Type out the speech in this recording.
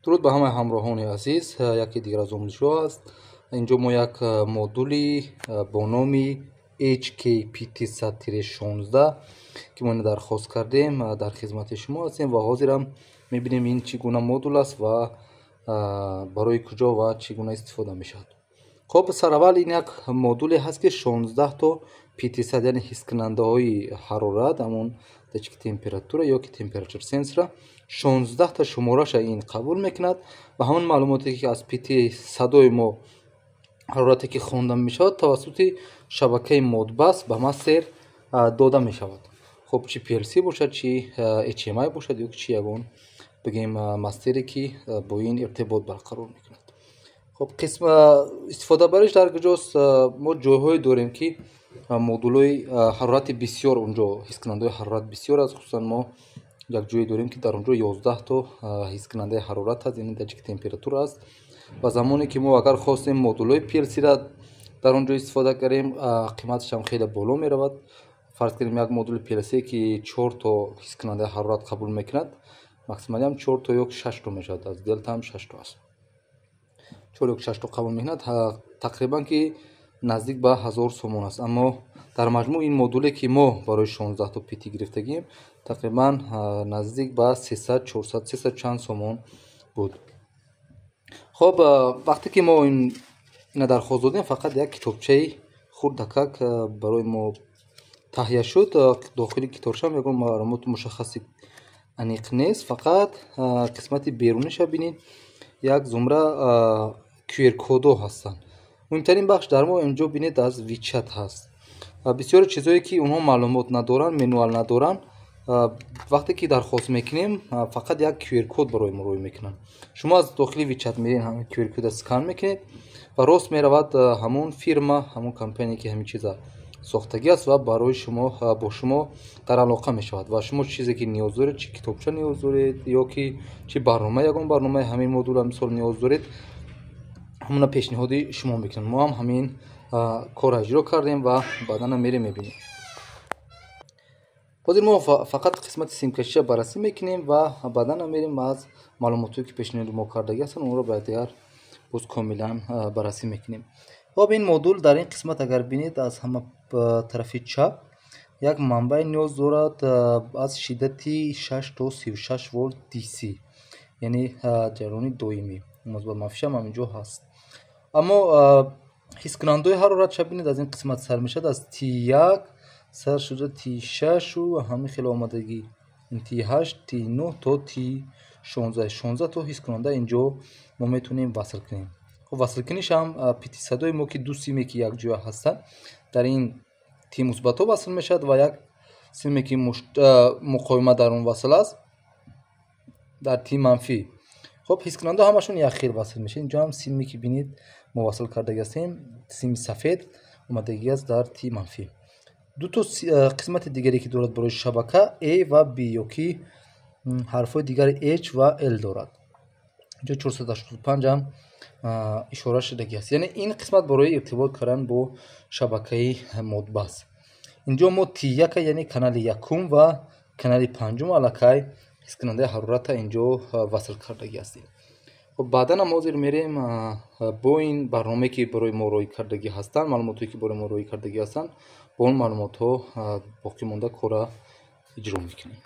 درود به همه همراهان عزیز. یکی دیگر از آموزش‌ها است. اینجا ما یک مدولی با نام HKPT-116 که ما درخواست کردیم در خدمت شما هستیم و حاضرم می‌بینیم این چگونه مدول است و برای کجا و چگونه استفاده می‌شود. خب سر اول این یک مدولی هست که 16 تا PT100 یعنی حس کننده های حرارت، همون دچک تمپراتور یا که تمپراتور سنسور 16 تا شمارش این قبول میکند و همون معلوماتی که از PT100 ما حرارتی که خوانده میشود توسط شبکه مودبس به ما سر داده میشود. خب چی PLC باشد، چی HMI باشد یا چی یگان بگیم مستری که با این ارتباط برقرار میکند. خب قسم استفاده برش در کجاست؟ ما جاهای داریم که مدولای حرارت بسیار اونجا حس کننده حرارت بسیار است. خصوصا ما یک جایی داریم که در اونجا 11 تا حس کننده حرارت هست، یعنی دچک تمپراتور است. و زمانی که ما اگر خواستیم مدولای PLC را در اونجا استفاده کنیم قیمتش هم خیلی بالا می رود. فرض کنیم یک مدول PLC که 4 تا حس کننده حرارت قبول میکند، ماکسیمالی هم 4 تا یا 6 تا میشود، از دلتا هم 6 تا است. 4 یا 6 تا قبول میکند تقریبا که نزدیک به 1000 سومون است. اما در مجموع این مدولی که ما برای 16 تا پیتی گرفتگیم تقریبا نزدیک به 300 400 300 چند سومون بود. خب وقتی که ما این درخواست دادیم فقط یک کتابچه خرد دقیق برای ما تهیه شد. داخلی کتابچه هم یگان معلومات مشخصی انیق نیست، فقط قسمت بیرونیش ببینید یک زمره QR کد هستند. مهمترین بخش در ما اینجا بینید از ویچت هست. بسیار چیزایی که اونها معلومات ندارن، منوال ندارن، وقتی که درخواست میکنیم فقط یک QR کد برای ما روی میکنن. شما از داخلی ویچت میرین همین QR کد اسکن میکنید و راست میرود همون فرما، همون کمپانی که همین چیزا ساختگی است و برای شما با شما در علاقه میشود و شما چیزی که نیاز دارید، چه کتابچه نیاز دارید یا که چه برنامه، یگان برنامه همین مدول مثال نیاز دارید، همون پیشنهادی شما میکنن. ما هم همین کار اجرا کردیم و بعدا میریم میبینیم. حاضر ما فقط قسمت سیم کشی بررسی میکنیم و بعدا میریم از معلوماتی که پیشنهاد ما کردگی هستن اون رو بعد باز کاملا بررسی میکنیم. خب این مدول در این قسمت اگر بینید از همه طرف چپ یک منبع نیاز دارد از شدتی 6 تا 36 ولت DC، یعنی جریان دائمی. موضوع منفی هم اینجا هست. اما حس کننده حرارت چه بینید از این قسمت سر میشد، از T1 سر شده T6 و همین خیلی آمدگی این T8 T9 تا T16 16 تا حس کننده اینجا ما میتونیم وصل کنیم. خب وصل کنیش هم PT100 ما که دو سیمی که یک جا هستن در این T مثبت وصل میشد و یک سیمی که مقاومه در اون وصل است در T منفی. خب حس کننده همشون یک خیر وصل میشه. اینجا هم سیمی که بینید ما وصل کرده هستیم سیم سفید اومدگی است در T منفی. دو تا قسمت دیگری که دارد برای شبکه A و B یا که حرفای دیگر H و L دارد. اینجا 485 هم اشاره شدگی است، یعنی این قسمت برای ارتباط کردن با شبکه مودبس. اینجا ما T1 یعنی کانال یکم و کانال پنجم الکی حس کننده حرارت اینجا وصل کردگی هستیم. خب بعدا هم حاضر میریم با این برنامه که برای ما روی کردگی هستن، معلوماتی که برای ما روی کردگی هستن با اون معلومات ها باقی مونده کار اجرا میکنیم.